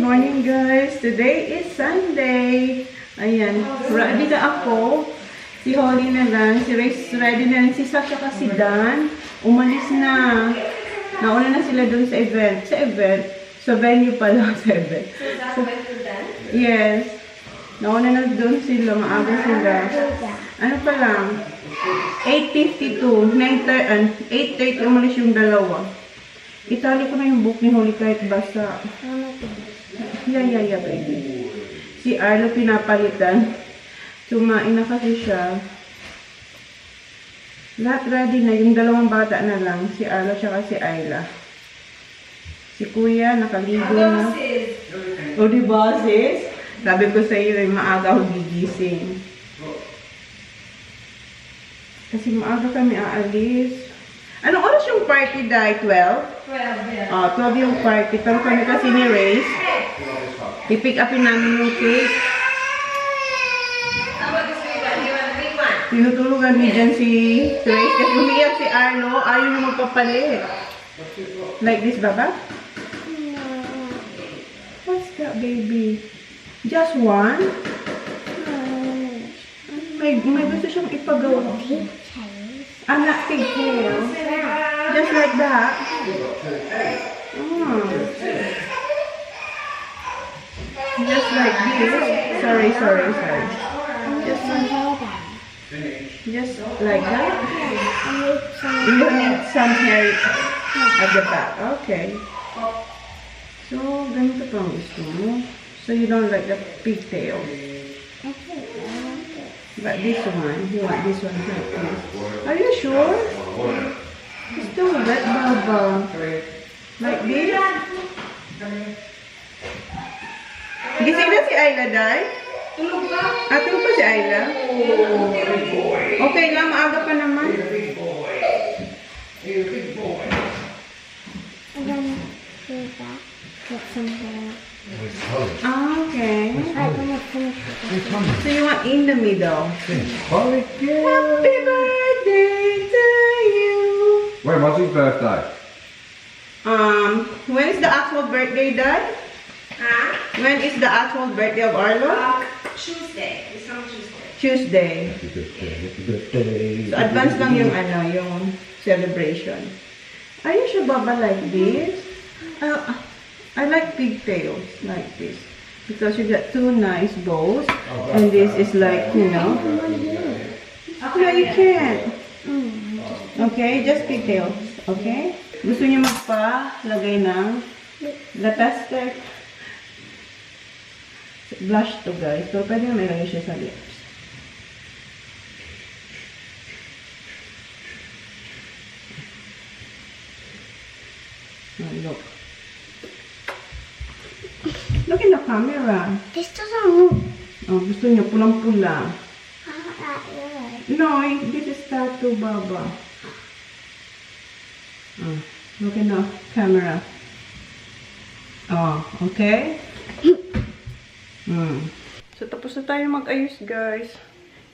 morning guys! Today is Sunday. Ayan, ready na ako. Si Holly na lang, si Race ready na lang, si Sasha kasi Dan. Umalis na. Nauna na sila dun sa event. Sa venue pa lang sa event. Yes. Nauna na dun sila, maaga sila. Ano pa lang? 8:52, 8:30 umalis yung dalawa. Itali ko na yung book ni Holly kahit basa. Yeah, baby. Si Arlo pinapalitan. Tumain na kasi siya. Lahat ready na. Yung dalawang bata na lang. Si Arlo tsaka si Ayla. Si Kuya nakaligo na. O diba sis? Sabi ko sa iyo, maaga ako gigising. Kasi maaga kami aalis. Anong oras yung party, Dai? 12? 12, yeah. 12 yung party. Pero kami kasi ni Race, i-pick upin namin yung cake. Tinutulugan ni dyan si Race. Kasi umiyak si Arlo, ayaw niya magpapalit. Like this, Baba? No. What's that, baby? Just one? May gusto siyang ipagawa. Not pigtail. Just like that. Oh. Just like this. Sorry. Just like that. You need some hair at the back. Okay. So, ganito pang gusto mo. So, you don't like the pigtail. But this one, you want this one like this. Are you sure? It's still wet, Baba. Like this? Gising na si Ayla, Day? Tulog ba? Tulog pa si Ayla? Okay lang, maaga pa naman. And then do that. Get some hair. Okay. Alright, I'm gonna finish with this. So you want in the middle. Holly, Happy birthday to you. When was his birthday? When is the actual birthday, Dad? Huh? When is the actual birthday of Arlo? Tuesday. It's on Tuesday. Tuesday. So advance lang yung yung celebration. Are you sure, Baba, like this? I like pigtails like this because you get two nice bows, and this is like, you know. No, you can't. Okay, just pigtails. Okay. Gusto niyo magpa-lagay ng lipstick, blush to guys. So pwede na ilagay siya sa lips. Oh, look. Look in the camera. This doesn't move. Oh, gusto niyo pulang-pula. No, this is tattoo, Baba. Oh, look in the camera. Oh, okay? So, tapos na tayo mag-ayos, guys.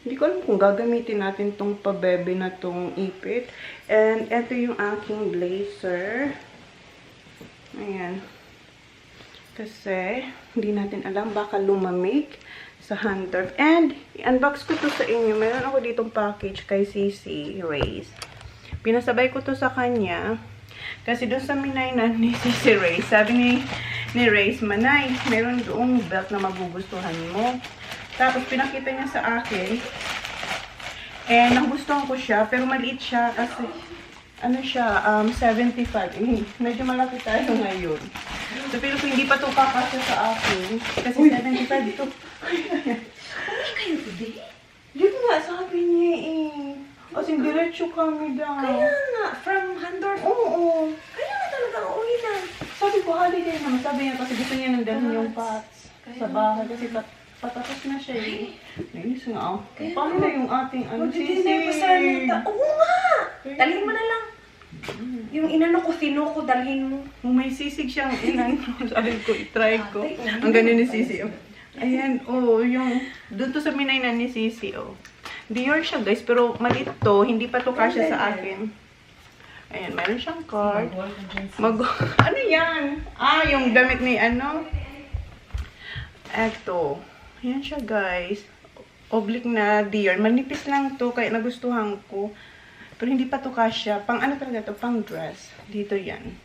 Hindi ko alam kung gagamitin natin tong pabebe na tong ipit. And, ito yung aking blazer. Ayan. Kasi, hindi natin alam, baka lumamig sa hunter. And, i-unbox ko to sa inyo. Meron ako ditong package kay Sisi Race. Pinasabay ko to sa kanya. Kasi doon sa minaynan ni Sisi Race, sabi ni Race, Manay, meron doong belt na magugustuhan mo. Tapos, pinakita niya sa akin. And, nagustuhan ko siya, pero maliit siya kasi, ano siya, 75. Medyo malaki tayo ngayon. So, pero kung hindi pa ito kakasya sa akin, kasi 75 ito. Hindi kayo today? Dito nga, sabi niya eh. As in, diretso kami daw. Kaya nga, from Handor. Oo. Kaya nga talaga uwi na. Sabi ko, holiday naman. Sabi niya kasi gusto niya nandun yung pots sa bahay. Kasi patapos na siya eh. Nainis nga ako. Paano na yung ating Mag-dinner pa sana. Oo nga! Dalhin mo na lang. Yung inano ko, sino ko, dalhin mo. Kung may sisig siyang inan, sabi ko, i-try ko. Ang ganyan ni Sisi, oh. Ayan, oh, yung, doon to sa minaynan ni Sisi, oh. DIOS siya, guys, pero maliit to, hindi pa to kasya sa akin. Ayan, meron siyang card. Ano yan? Yung damit ni ano? Eto. Ayan siya, guys. Oblique na deer. Manipis lang to, kaya nagustuhan ko. Pero hindi pa to kasya. Pang ano talaga to? Pang dress. Dito yan.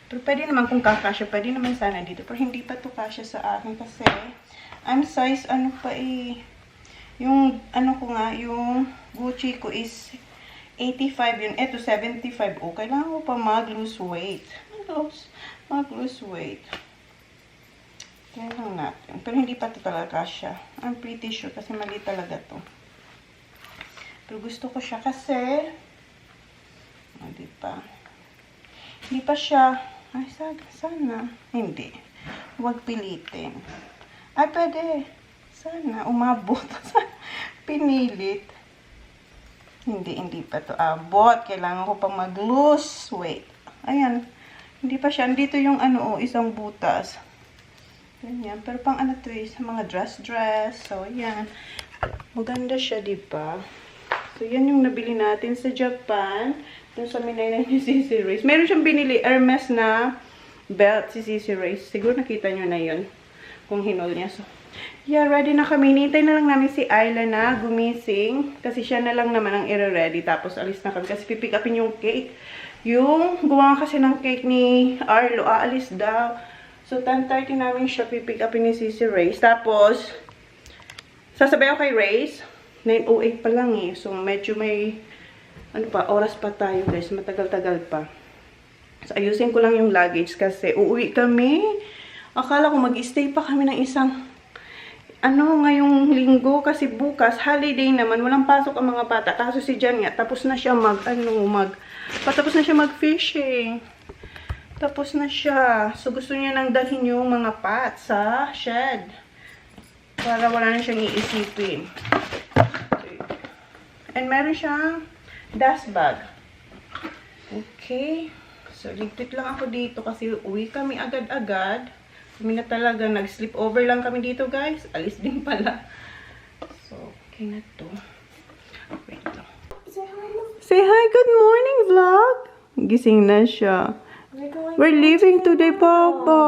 Pero pwede naman kung kakasya. Pwede naman sana dito. Pero hindi pa to kasya sa akin kasi ang size ano pa eh. Yung ano ko nga, yung Gucci ko is 85 yun. Eto 75. Oh, kailangan ko pa mag-lose weight. Mag-lose weight. Kaya lang natin. Pero hindi pa ito talaga siya. I'm pretty sure kasi mali talaga to. Pero gusto ko siya kasi hindi pa. Hindi pa siya. Ay, sana. Hindi. Huwag pilitin. Ay, pwede. Sana. Umabot. Pinilit. Hindi pa to abot. Kailangan ko pang mag-lose weight. Ayan. Hindi pa siya. Andito yung ano, isang butas. Ganyan. Pero pang ano to sa mga dress. So, ayan. Maganda siya, diba? So, yan yung nabili natin sa Japan. Yung sa minay ni Sissy Race. Meron siyang binili Hermes na belt si Sissy Race. Siguro nakita nyo na yun. Kung hinol niya. So, yeah, ready na kami. Nintay na lang namin si Ayla na gumising. Kasi siya na lang naman ang i-ready. Tapos, alis na kami. Kasi pipick upin yung cake. Yung gumawa kasi ng cake ni Arlo. Aalis daw. So, 10:30 namin siya pipick upin ni Sissy Race. Tapos, sasabay ako kay Race. 9:08 pa lang eh. So, medyo may, ano pa, oras pa tayo guys. Matagal-tagal pa. So, ayusin ko lang yung luggage kasi uuwi kami. Akala ko mag-stay pa kami ng isang, ngayong linggo. Kasi bukas, holiday naman. Walang pasok ang mga bata. Kaso si Jan nga, tapos na siya patapos na siya mag-fishing. Tapos na siya. So, gusto niya nang dalhin yung mga pots sa shed. Para wala na siyang iisipin. And meron siyang dust bag. Okay. So, ligpit lang ako dito kasi uwi kami agad-agad. Kami na talaga. Nag-sleep over lang kami dito, guys. Alis din pala. So, okay na to. Wait lang. Say hi. Good morning, vlog. Gising na siya. We're leaving today, Papa.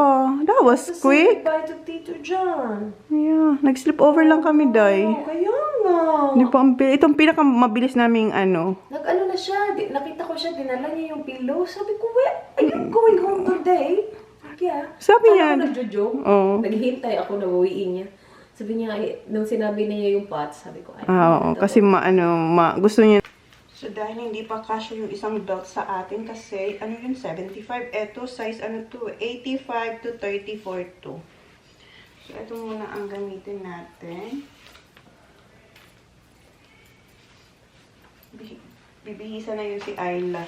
That was quick. Bye to Tito John. Yeah. Nag-sleep over lang kami, Day. Kaya nga. Di pa, itong pinakamabilis naming Nag-ano na siya. Nakita ko siya. Dinala niya yung pillow. Sabi ko, where are you going home today? Yeah. Sabi niya. Ako nagjo-joke. Oo. Naghihintay ako na uwiin niya. Sabi niya, nung sinabi niya yung pots, sabi ko, ay. Oo. Kasi gusto niya. So, dahil hindi pa kasya yung isang belt sa atin kasi, 75. Ito, size 85 to 34 to. So, ito muna ang gamitin natin. Bibihisa na yun si Ayla.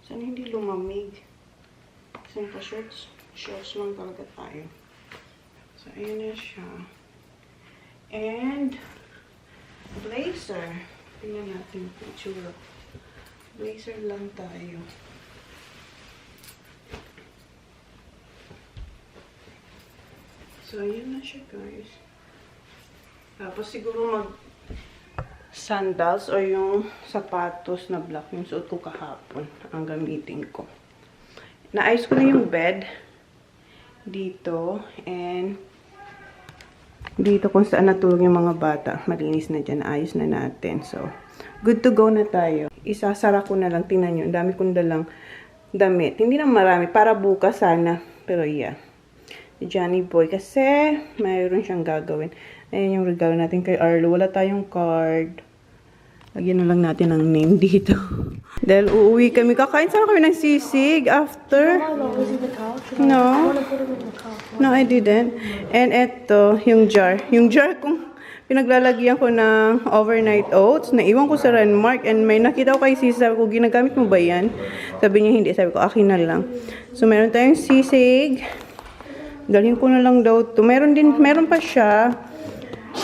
Sana hindi lumamig. Kasi pa shorts lang talaga tayo. So, ayun na siya. And, blazer. Tingnan natin yung itsura. Blazer lang tayo. So, ayun na siya, guys. Tapos, siguro sandals or yung sapatos na black yung suot ko kahapon ang gamitin ko. Naayos ko na yung bed dito and dito kung saan natulog yung mga bata. Malinis na dyan. Naayos na natin. So, good to go na tayo. Isasara ko na lang. Tingnan nyo. Ang dami kong dalang damit. Hindi na marami. Para bukas sana. Pero yeah. Si Johnny Boy kasi mayroon siyang gagawin. Ayan yung regalo natin kay Arlo. Wala tayong card. Lagyan na lang natin ang name dito. Dahil uuwi kami. Kakain sana kami ng sisig after. No. No, I didn't. And eto, yung jar. Yung jar kung pinaglalagyan ko ng overnight oats. Naiwan ko sa Renmark. And may nakita ko kay sisig. Sabi ko, ginagamit mo ba yan? Sabi niya, hindi. Sabi ko, akin na lang. So, meron tayong sisig. Dalhin ko na lang daw to. Meron pa siya.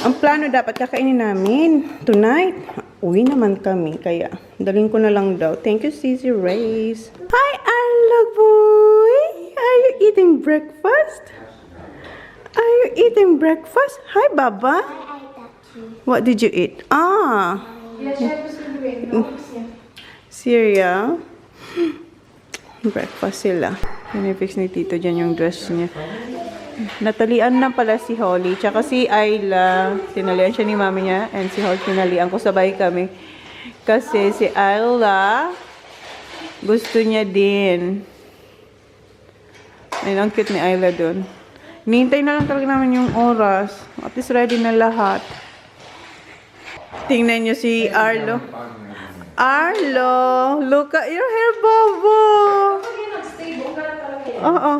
Ang plano dapat kakainin namin tonight. Uwi naman kami, kaya dalhin ko na lang daw. Thank you, Sissy Race. Hi, Arlo boy! Are you eating breakfast? Are you eating breakfast? Hi, Baba. I ate that too. What did you eat? Ah, Yeah, siya gusto Cereal. Breakfast sila. Pinifix ni Tito dyan yung dress niya. Natalian na pala si Holly. Tsaka si Ayla. Tinalian siya ni mami niya. And si Holly tinalian ko. Sabay kami. Kasi si Ayla gusto niya din. Ayun, ang cute ni Ayla dun. Nihintay na lang talaga namin yung oras. At least ready na lahat. Tingnan niyo si Arlo. Arlo, look at your hair, Bobo. Oo.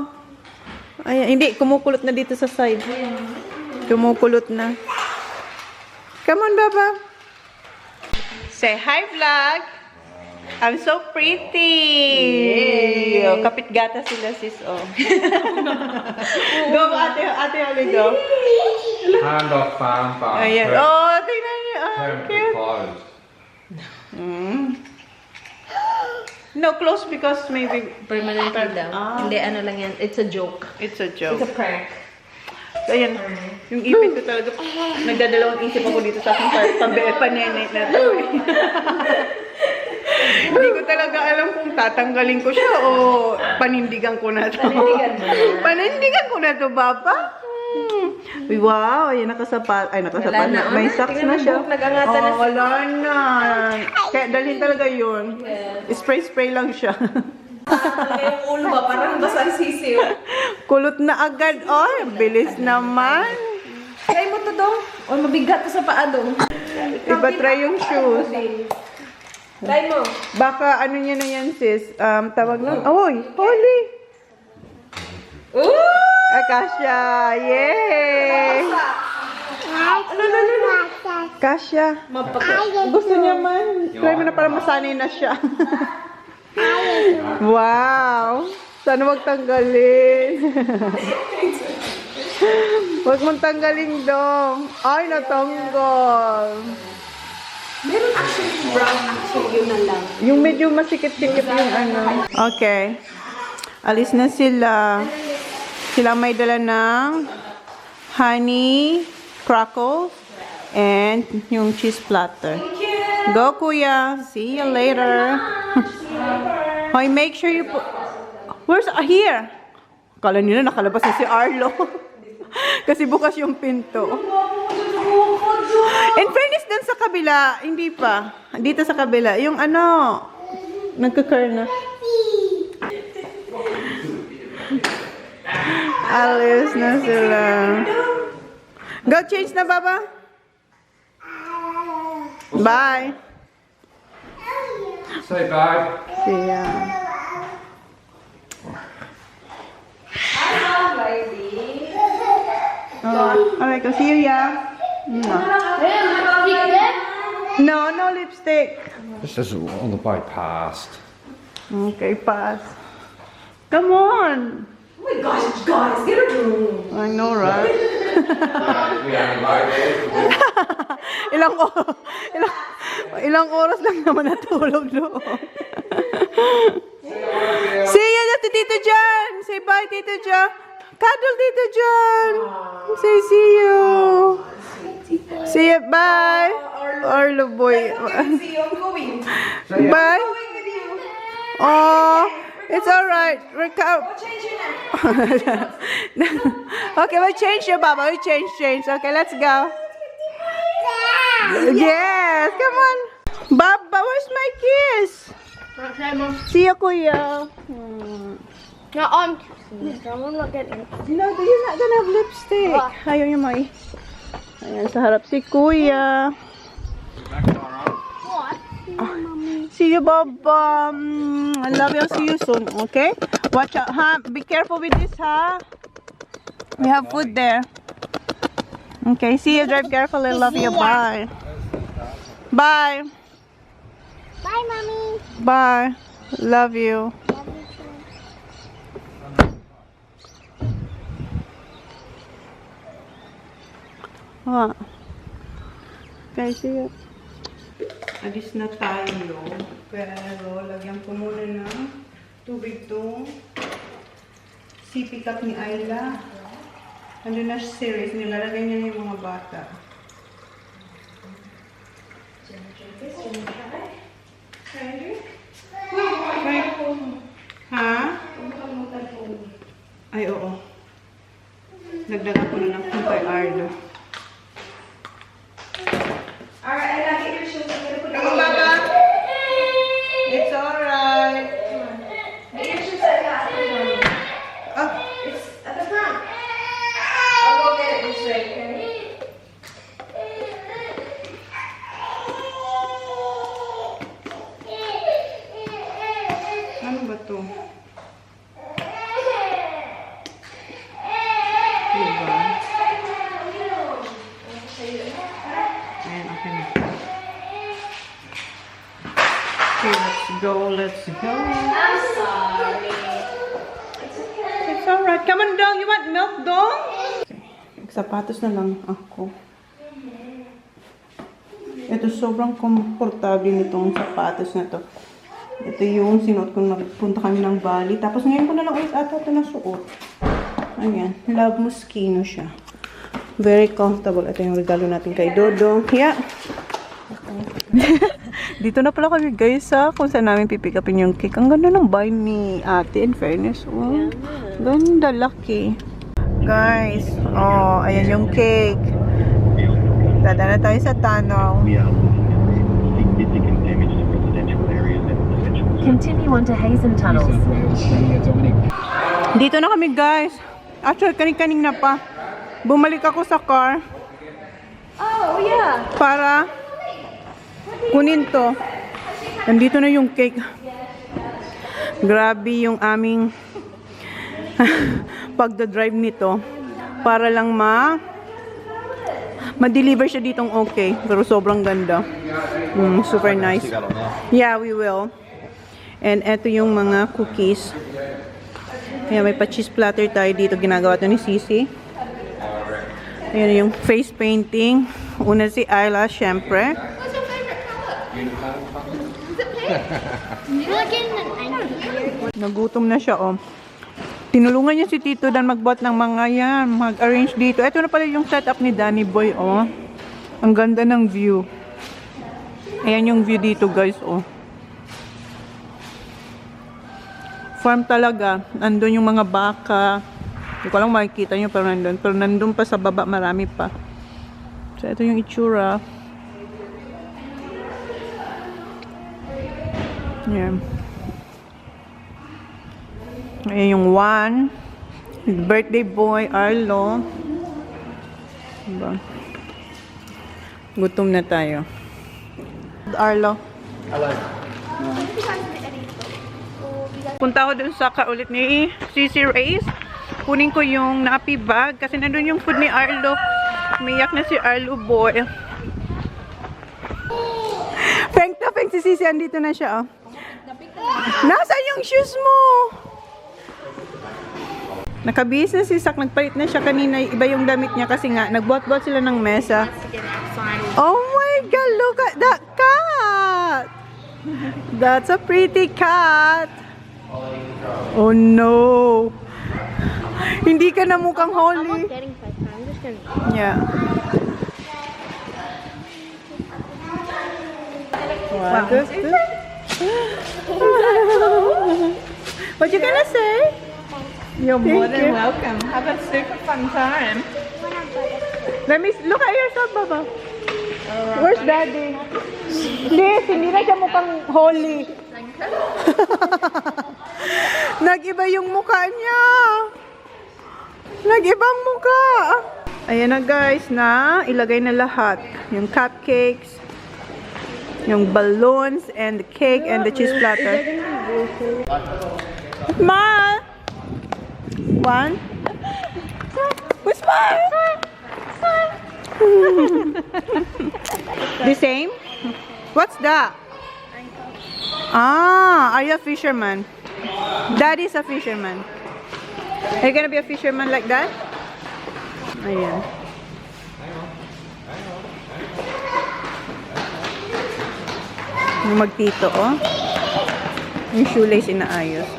Ayan, hindi, kumukulot na dito sa side. Kumukulot na. Come on, Baba. Say hi, vlog. I'm so pretty. Oh, kapit gata sila, sis. Oh. Go, ate, Oli, go. Hand off fan. Ayan. Oh, tingnan niyo. Oh, cute. Closed. No, close because maybe Permanently daw. Hindi, ano lang yan. It's a joke. it's a joke. It's a prank. So, ayan. Yung ipin ko talaga, nagdadalawang isip ako dito sa aking panenay na to. Hindi ko talaga alam kung tatanggalin ko siya o panindigan ko na to. Panindigan mo na. Panindigan ko na to, Papa. Uy, wow, ayan, nakasapat. Ay, nakasapat na. May socks na siya. Nag-angatan na siya. Wala na. Kaya dalhin talaga yun. Spray-spray lang siya. Yung ulo ba? Parang basang sisiw. Kulot na agad. Ay, bilis naman. Try mo to dong. O, mabigat to sa paa dong. Iba try yung shoes. Try mo. Baka ano niya na yan, sis. Tawag lang. Oy, Holly. Ooh! Kasha. Yay! Kasha. Gusto niya man. Try mo na para masanay na siya. Wow. Sana wag tanggalin. Wag mong tanggalin dong. Ay, natanggal. Meron actually brown. Actually, yun na lang. Yung medyo masikip-sikip yung ano. Okay. Alis na sila. Sila may dala ng honey crackles and yung cheese platter. Go, Kuya. See you later. Hoy, make sure you put... Where's... here. Kala nila nakalabas na si Arlo. Kasi bukas yung pinto. In fairness dun sa kabila, hindi pa. Dito sa kabila. Yung ano, nagkakar na. Alis na sila. Go change na, Baba. Bye. Say bye. See ya. Oh, alright, go see you, yeah. No, no lipstick. This is on the way past. Okay, pass. Come on. Oh my gosh, guys, get a room. I know, right? We haven't liked ilang oras lang naman natulog doon. See you na Tito John. Say bye, Tito John. Cuddle, Tito John. Say see you. See you, bye. Arlo boy. See you, I'm going. Bye. Going with you. Oh, it's alright. Change your name. Okay, we'll change your Baba. We'll change. Okay, let's go. Yes, come on. Baba, where's my kiss? See you, Kuya. Not on. Someone look at me. No, you're not gonna have lipstick. Ayaw niya may. Ayan, sa harap si Kuya. What? See you, Baba. I love you. I'll see you soon, okay? Watch out, huh? Be careful with this, huh? We have food there. Okay, see you. Drive careful. I love you. Bye. Bye. Bye, Mommy. Bye. Love you. Love you too. What? Okay, see you. Alis na tayo. Pero, lagyan ko muna ng tubig tong sipi cup ni Ayla. Ano na series, nilalagay niya yung mga bata. Ha? Ay, oo. Nagdagan ko na ng kay Arlo. Alright, I gotta get your shoes. I'm gonna put Come on, Baba. It's alright. Get your shoes at the hospital. Oh, It's at the front. I'll go get it this way, okay? ano ba to? Diba? Ayan, okay na. Okay, let's go, let's go. I'm sorry. It's alright. Come on, dog. You want milk, dog? Sapatos na lang ako. Ito, sobrang komportable nitong sapatos na to. Ito yung sinuot ko nagpunta kami ng Bali. Tapos ngayon ko na lang ulit ata ito nasuot. Ayan. Love Moschino siya. Very comfortable. Ito yung regalo natin kay Dodo. Yeah. Dito na pala kami guys kung saan namin pipick upin yung cake. Ang ganda ng buy ni ate, in fairness. Oh, ganda, lucky. Guys, oh, ayan yung cake. Dada na tayo sa tunnel. Continue on to Hazen Tunnels. Dito na kami guys. Actually, kaning-kaning na pa. Bumalik ako sa car. Oh, yeah. Para kunin to. Nandito na yung cake. Grabe yung aming pagdadrive nito. Para lang ma-deliver siya ditong okay. Pero sobrang ganda. Super nice. Yeah, we will. And eto yung mga cookies. Ayan, may pa-cheese platter tayo dito. Ginagawa to ni Sisi. Ayan yung face painting. Una si Ayla, syempre. Nagutom na siya, oh. Tinulungan niya si Tito Dan magbuhat ng mga yan. Mag-arrange dito. Ito na pala yung setup ni Danny Boy, oh. Ang ganda ng view. Ayan yung view dito, guys, oh. Farm talaga. Nandun yung mga baka. Hindi ko lang makikita nyo pero nandun. Pero nandun pa sa baba, marami pa. So, ito yung itsura. Ayan. Ayan yung one. Birthday boy, Arlo. Diba? Gutom na tayo. Arlo. Hello. Punta ako dun sa kaulit ni CC Race. Kunin ko yung nappy bag kasi nandun yung food ni Arlo. Umiyak na si Arlo boy. Feng na feng si CC. Andito na siya, oh. Nasaan yung shoes mo? Nakabihis na si Sak. Nagpalit na siya kanina. Iba yung damit niya kasi nga nagbuhat-buhat sila ng mesa. Oh my God! Look at that cat! That's a pretty cat! Oh no! Hindi ka na mukhang Holly. Yeah. What is this? What you gonna say? You're more than welcome. Have a super fun time. Let me look at yourself, Baba. Where's Daddy? Please, hindi na siya mukhang Holly. Nag-iba yung mukha niya. Nag-ibang mukha. Ayan na guys, na ilagay na lahat. Yung cupcakes, yung balloons, and the cake, and the cheese platter. Smile! One. Smile! The same? What's that? Ah, are you a fisherman? Daddy's a fisherman. Are you gonna be a fisherman like that? Ayan. Yung magtito, oh. Yung shoelace inaayos.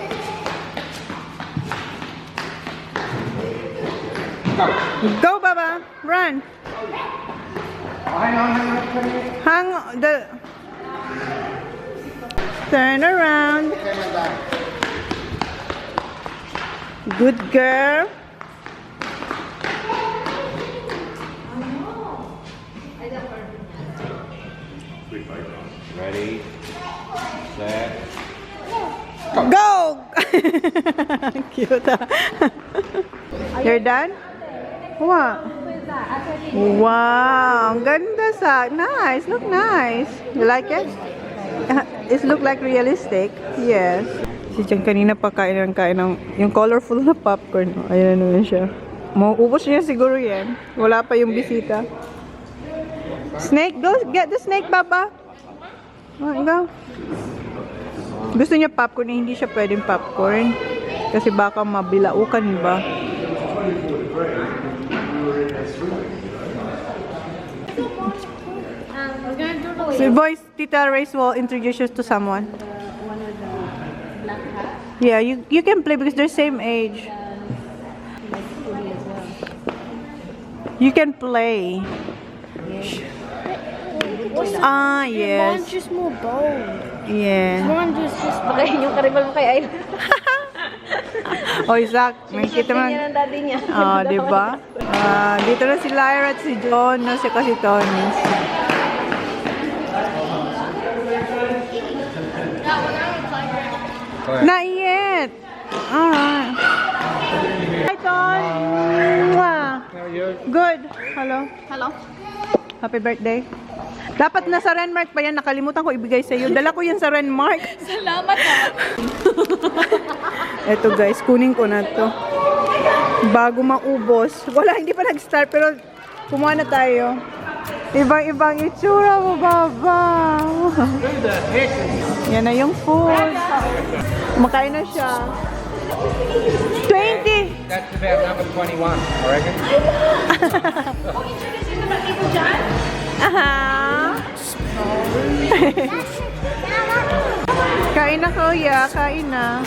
Go, Baba! Run! Hang on, Turn around. Good girl. Ready, set. Go! Cute, ah. You're done? What? Wow, ang ganda sa. Nice, look nice. You like it? It look like realistic. Yes. Si Jan kanina pa kain ng yung colorful na popcorn. Ayan na naman siya. Mauubos niya siguro yan. Wala pa yung bisita. Snake, go get the snake, Baba. Oh, go. Gusto niya popcorn, hindi siya pwedeng popcorn. Kasi baka mabilaukan ba? So boys, Tita Race will introduce you to someone. Yeah, you can play because they're same age. You can play. Ah, yes. Just more bold. Yeah. One just bakayin yung karibal mo kay Ayla. Oh, Isaac, nakikita mo. Yan ang daddy niya. Ah, di ba? Dito na si Lyra at si John, no, si kasi Tony. Not yet. Alright. Hi, Ton. Mwah. Good. Hello. Hello. Happy birthday. Dapat nasa Renmark pa yan. Nakalimutan ko ibigay sa iyo. Dala ko yan sa Renmark. Salamat ha. Eto guys, kunin ko na to. Bago maubos. Wala, hindi pa nag-start pero kumuha na tayo. Ibang-ibang itsura mo, Baba. Yan na yung food. Makain na siya. 20! That's about number 21, I reckon. Aha! Kain na, kuya. Kain na.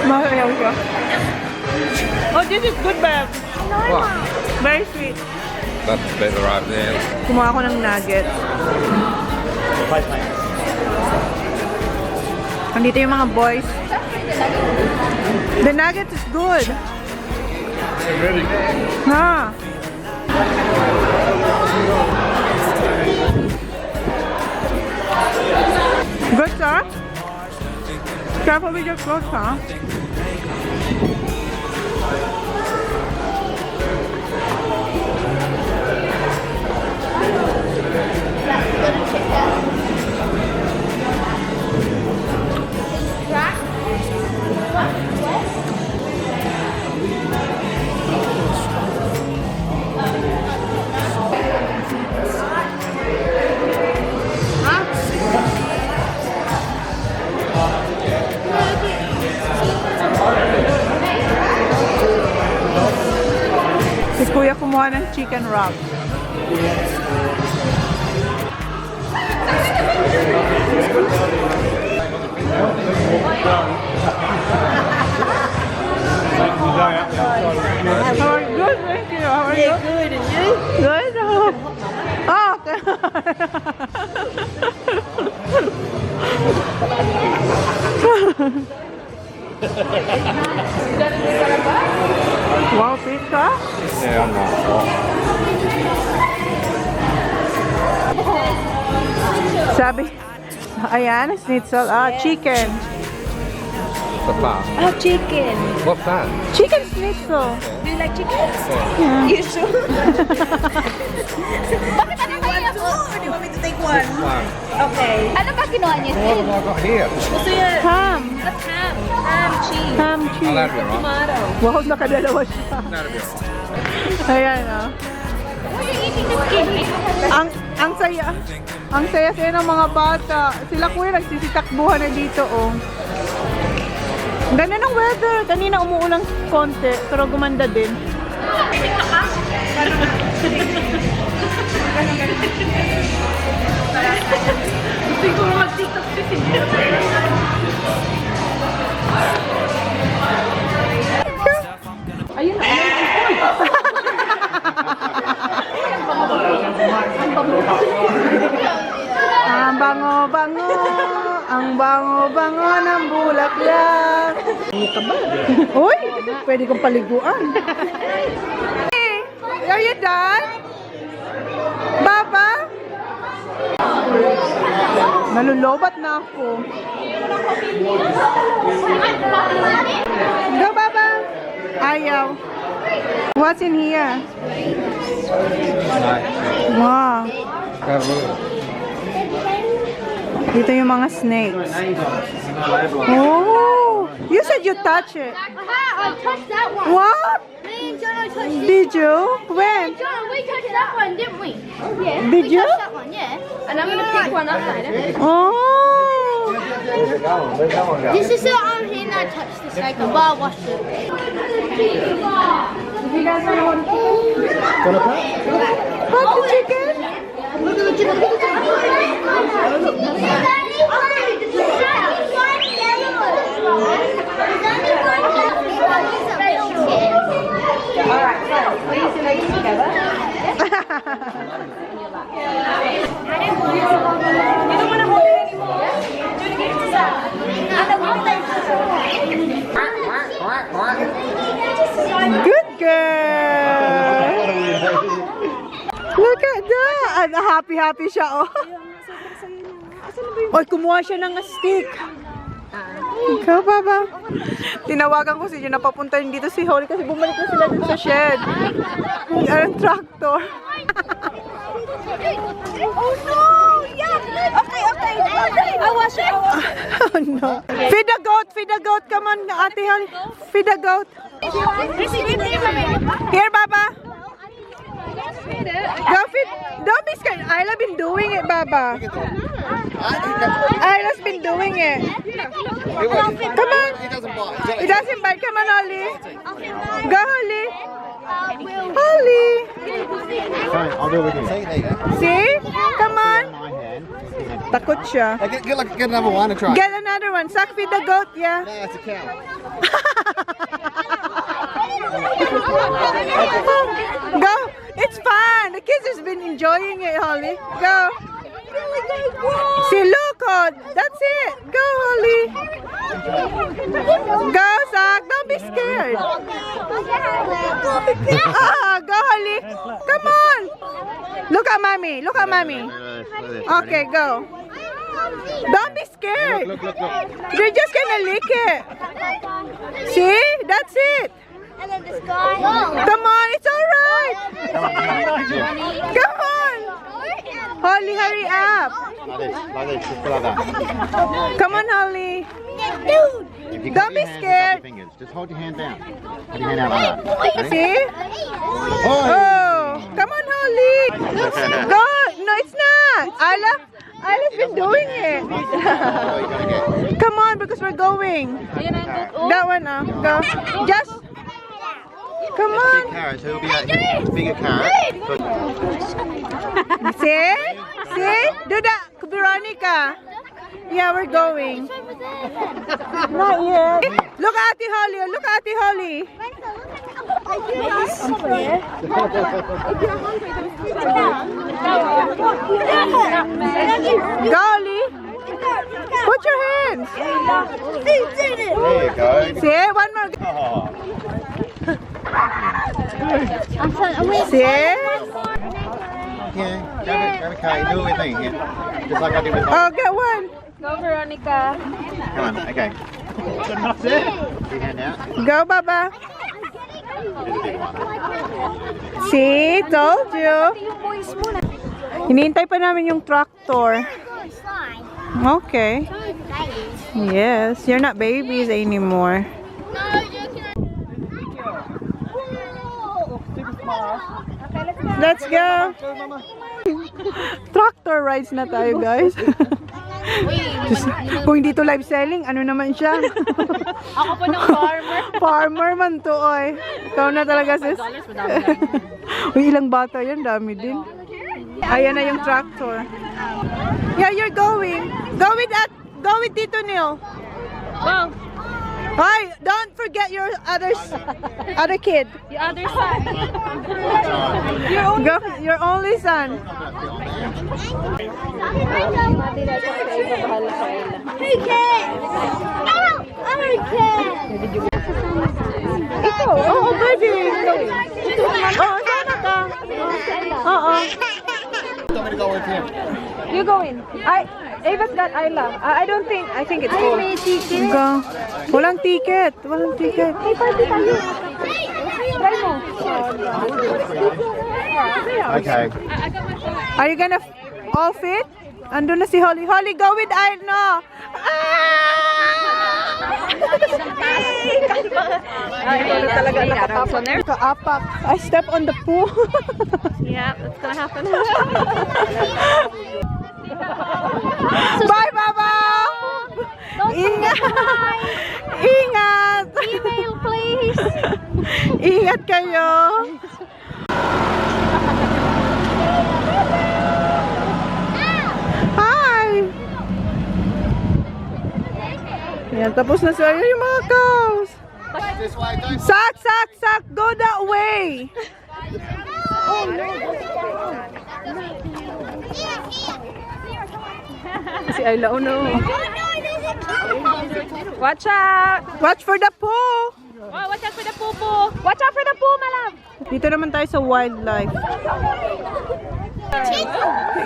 Mahayaw siya. Oh, this is good, babe. What? Very sweet. That's better right there. Kumuha ako ng nuggets. Andito yung mga boys. The nuggets is good. Ready? Ha? Good, sir? Careful with your clothes, huh? Si Kuya kumuha ng chicken wrap. How are you? Good, thank you. How are you? Good, and you? Good. Oh, okay. Wow, pizza? Yeah, I'm not sure. Sabi, ayan, schnitzel. Chicken. What's that? Oh, chicken. What's that? Chicken schnitzel. Do you like chicken? Yeah. You sure? Bakit ano kaya po? Do you want me to take one? One. Okay. Ano ba kinuha niyo? What have I got here? Gusto niya Ham. ham. Ham, cheese. Ham Oh, cheese. that'll be alright. Tomato. Wow, nakadalawa siya. That'll be alright. Ayan, oh. Why are you eating this kid? Ang saya. Ang saya-saya ng mga bata. Sila kuya nagsisitakbuhan na dito, oh. Ganda ng weather. Kanina umuulang konti, pero gumanda din. Siguro mag-tiktok si Cindy. bango, ang bango-bango ng bulaklak. Ano ka ba? Uy, pwede kong paliguan. Hey, are you done? Baba? Nalulobat na ako. Go, Baba. Ayaw. What's in here? Wow. Dito yung mga snakes. Oh, you said you touch it. I touched that one. What? Me and Jonah touched it. Did you? When? Jonah, we touched that one, didn't we? Yeah. Did we you? touched that one, yeah. And I'm gonna pick one up later. Oh. This is the only thing I touched this like a bar washed it. Hot the chicken? Good girl. Look at that. Happy siya, oh. Oy, kumuha siya ng stick. Ikaw, Baba. Tinawagan ko si Jun na papuntahin dito si Holly kasi bumalik na sila dun sa shed. Ang tractor. Oh no! Yeah! Okay. I wash it. Oh no. Feed the goat. Come on, Ate Holly. Feed the goat. Here, Baba. Go feed. Don't be scared. Isla's been doing it, Baba. Isla's been doing it. Come on. It doesn't bite. Come on, Holly. Go, Holly. Holly. Fine, I'll do it with you. See, there you go. See? Come on. My hand. Takot siya. Get another one and try. Get another one. Suck, feed the goat. Yeah. No, it's a cow. Go. It's fun. The kids has been enjoying it, Holly. Go. See, look, oh, that's it. Go, Holly. Go, Zach. Don't be scared. Go, Holly. Come on. Look at mommy. Look at mommy. Okay, go. Don't be scared. Look. They're just gonna lick it. See? That's it. And then this guy. Come on, it's alright. Come on. Holly, hurry up. Like this, just like that. Come on, Holly. If you Don't cut be your hands, scared. cut your fingers. Just hold your hand down. Hold your hand out like that. Ready? See? Oh. Oh, come on, Holly. Go. No, it's not. Isla's been doing it. Oh, you gotta get. Come on, because we're going. That one, go. Just. Come Big on. carrot, so it'll be a bigger carrot. See? See? Do that, Veronica. Yeah, we're going. Not yet. Look at Ate Holly. Look at Ate Holly. Go, Holly. Put your hands. There you go. See? One more. Oh. See? Yeah, grab a card. Do it with me. Yeah. Just like I did with my. Oh, get one. Go, Veronica. Come on, okay. That's it. Put your hand out. Go, Baba. Do the big one. See? Told you. Hinihintay pa namin yung tractor. Okay. Yes, you're not babies anymore. Let's go. Tractor rides na tayo, guys. Kung hindi to live selling, ano naman siya? Ako po ng farmer. Farmer man to, oy. Ikaw na talaga, sis. Uy, ilang bata yan, dami din. Ayan na yung tractor. Yeah, you're going. Go with Tito Neil. Wow. Hi, don't forget your other kid. The other side. Your only son. Hey, kid! Other kid! Ito, oo, baby. Oo, sana ka. Oo. I'm gonna go with him. You go in. Ava's got Isla. I think it's full. Go. Walang ticket. Walang ticket. Hey, party tayo. Try mo. Okay. Are you gonna all fit? Andun na si Holly. Holly, go with Aino. Talaga nakatap on there. Kaapak. I step on the pool. Yeah, that's gonna happen. Bye, Baba! Ingat! Ingat! Email, please! Ingat kayo! Hi! Ayan, tapos na sila yung mga cows. This way, don't. Sak! Go that way! Si Ayla, oh no. Watch out! Watch for the pool! Oh, watch out for the poo-poo! Watch out for the poo, my love! Dito naman tayo sa wildlife.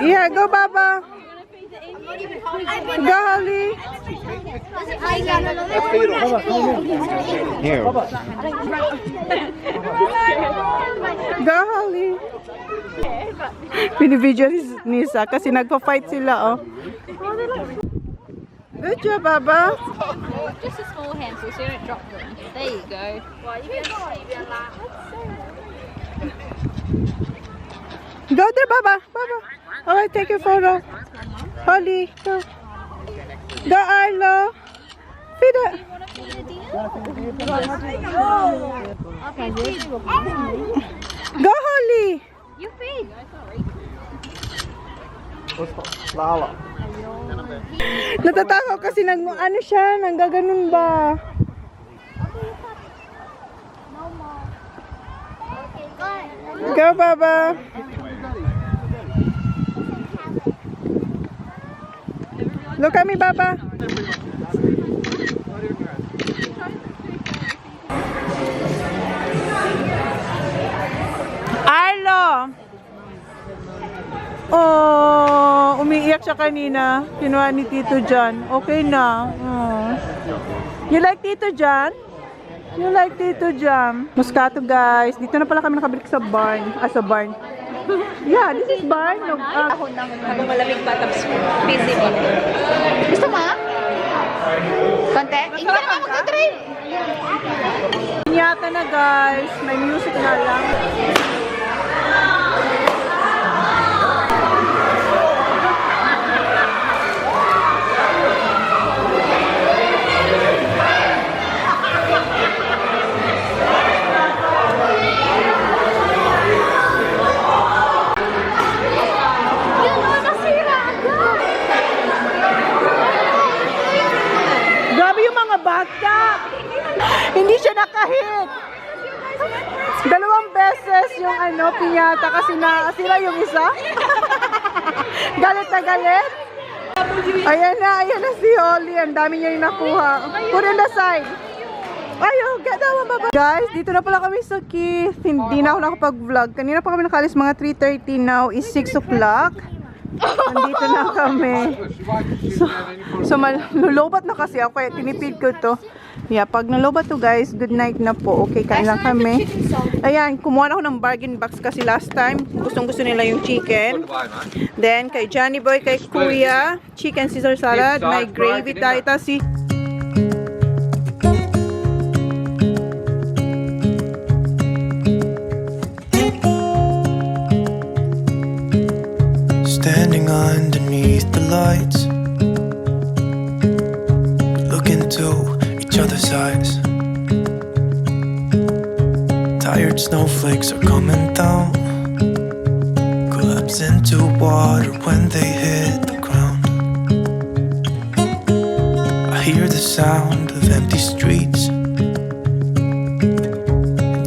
Yeah, go Baba! Go Holly! Here. Go Holly! Binibidyo ni Nisa kasi nagpa-fight sila, oh. Good job, Baba! Just a small handful so you don't drop them. There you go. Go there, Baba! Baba! Okay, take your photo. Holly, go. Go, Arlo! Feed it! Go, Holly! You feed. Natatakot kasi ano siya, nanggaganon ba? Go, Baba! Look at me, Baba! Arlo! Oh, umiiyak siya kanina. Kinuha ni Tito John. Okay na. Oh. You like Tito John? You like Tito John? Moscato, guys. Dito na pala kami nakabalik sa barn. Sa barn. Yeah, this is barn. Ako nang habang malamig pa tapos busy mo. Gusto mo? Konti? Hindi ka naman mag-drive. Yata na, guys. May music na lang. Grabe yung mga bata. Hindi siya nakahit. 2 beses yung piñata kasi nasira yung isa. Galit na galit. Ayan na si Holly. Ang dami niya yung nakuha. Put on the side. Ayaw, ganda mababa. Guys, dito na pala kami sa Keith. Hindi na ako nakapag-vlog. Kanina pa kami nakalis mga 3:30. Now is 6 o'clock. Nandito na kami. So malulobat na kasi ako. Kaya tinipid ko to. Yeah, pag nalobat to guys, good night na po. Okay, kain lang kami. Ayan, kumuha na ako ng bargain box kasi last time. Gustong-gusto nila yung chicken. Then, kay Johnny Boy, kay Kuya, chicken Caesar salad. May gravy tayo. Si standing underneath the lights, look into each other's eyes. Tired snowflakes are coming down, collapse into water when they hit the ground. I hear the sound of empty streets.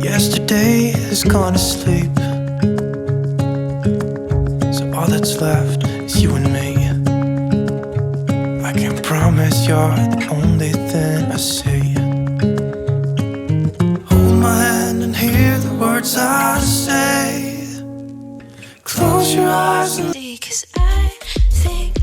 Yesterday has gone to sleep, so all that's left is you and me. I can promise you're the only thing I see. Hold my hand and hear the words I say. Close your eyes and 'cause I think